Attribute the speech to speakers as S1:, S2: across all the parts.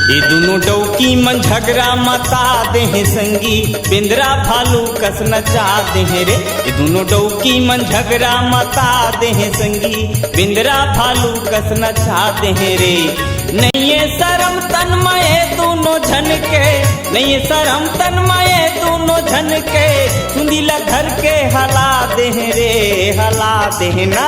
S1: ये दोनों डौकी मन झगड़ा मता दे संगी, बिंद्रा भालू कस नचा दे रे। ये दोनों डौकी मन झगड़ा मता दे संगी, बिंद्रा भालू कस नचा दे रे। नहीं ये शर्म तन्मय दोनों झन के, नहीं ये शर्म तन्मय दोनों झन के, सुंदीला घर के हला दे रे, हला दे ना।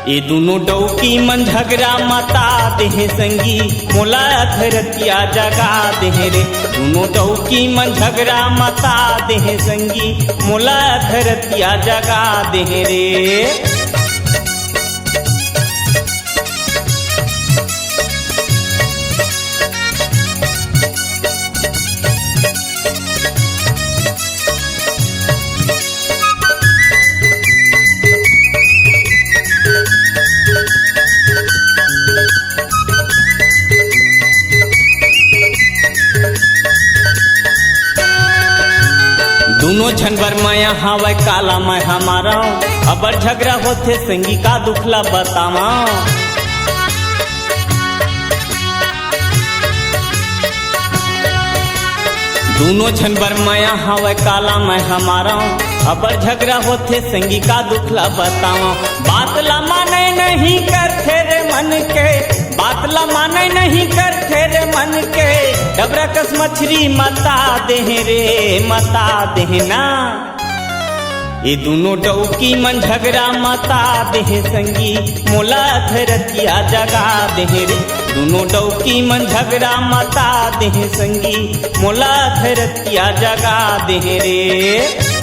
S1: ये दोनों डौकी मन झगड़ा मता दे संगी, मोला धरतिया जगा दे रे। दोनों डौकी मन झगड़ा मता दे संगी, मोला धरतिया जगा दे रे। दोनों झनबर माया हवा काला मैं हमारा, अबर झगड़ा होते संगी का दुखला बतावा। दोनों झनबर माया हवा काला मैं हमारा, अबर झगड़ा होते संगी का दुखला बतावा। बात ला माने नहीं करते रे मन के, बात ला माने नहीं करते रे मन के, डबरा कस मछली मता दे रे, मता दे ना। ये दोनों डौकी मन झगड़ा मता दे संगी, मोला धरतिया जगा दे रे। दोनों डौकी मन झगड़ा मता दे संगी, मोला धरतिया जगा दे रे।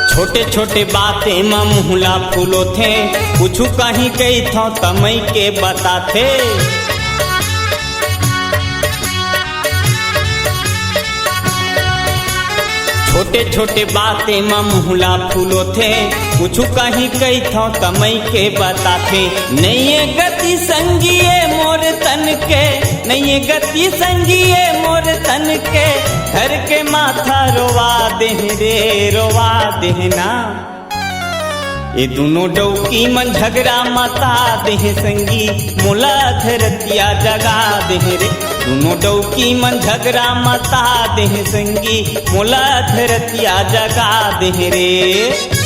S1: छोटे छोटे बातें में मुहला फूलो थे, कुछ कहीं कही था तमई के बताते। छोटे छोटे बातें में मुहला फूलो थे, कुछ कहीं कही था तमई के बताते। नहीं ये गति संगिए मोर तन के, नहीं ये गति संगिए मोर तन के, घर के माथा रोवा दे रे, रोवा दे ना। ये दोनों डौकी मन झगड़ा मता दे संगी, मोला धरतिया जगा दे रे। दोनों डौकी मन झगड़ा मता दे संगी, मोला धरतिया जगा दे रे।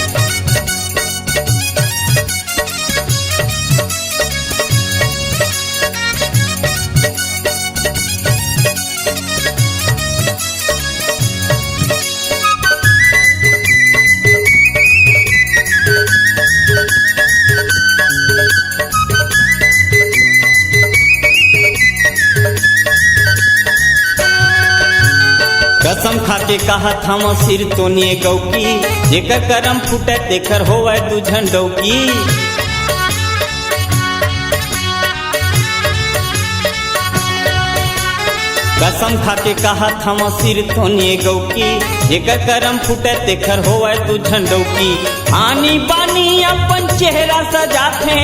S1: कसम खाके कहा था मैं सिर तो निये गौकी, जेकर करम फूटे तेकर होवे दू झंडौकी। कसम खाके कहा था मैं सिर तो निये गौकी, जेकर करम फूटे तेकर होवे दू झंडौकी। आनी बानी अपन चेहरा सजाते,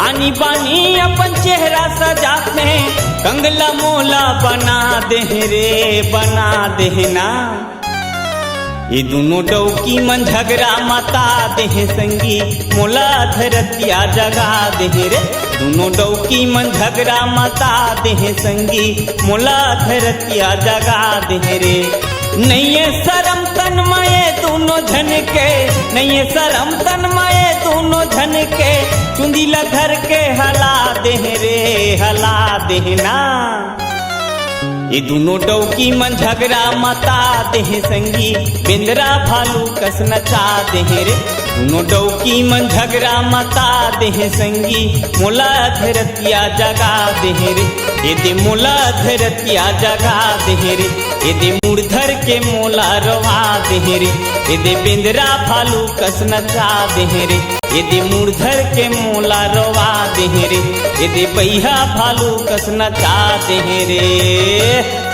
S1: आनी बानी अपन चेहरा सजाते, कंगला मोला बना दे रे, बना दे ना। ये दोनों डौकी मन झगड़ा मता दे संगी, मोला धरतिया जगा दे रे। दोनों डौकी मन झगड़ा मता दे संगी, मोला धरतिया जगा दे रे। नहीं ये शर्म तन्मय दोनों झन के, नहीं ये शर्म तन्मय दोनों झन के, सुंदीला घर के हला दे रे, हला दे ना। ये दोनों डौकी मन झगड़ा मता दे संगी, बिंद्रा भालू कस नचा दे रे। दोनों डौकी मन झगड़ा मता दे संगी, मोला धरतिया जगा दे रे। ये दे मोला धरतिया जगा दे रे, ये दे मुड़धर के मोला रवा दे रे। ये दे बिंद्रा भालू कस नचा दे रे, ये दे मुड़धर के मोला रवा दे रे। ये दे बैहा भालू कस नचा दे रे।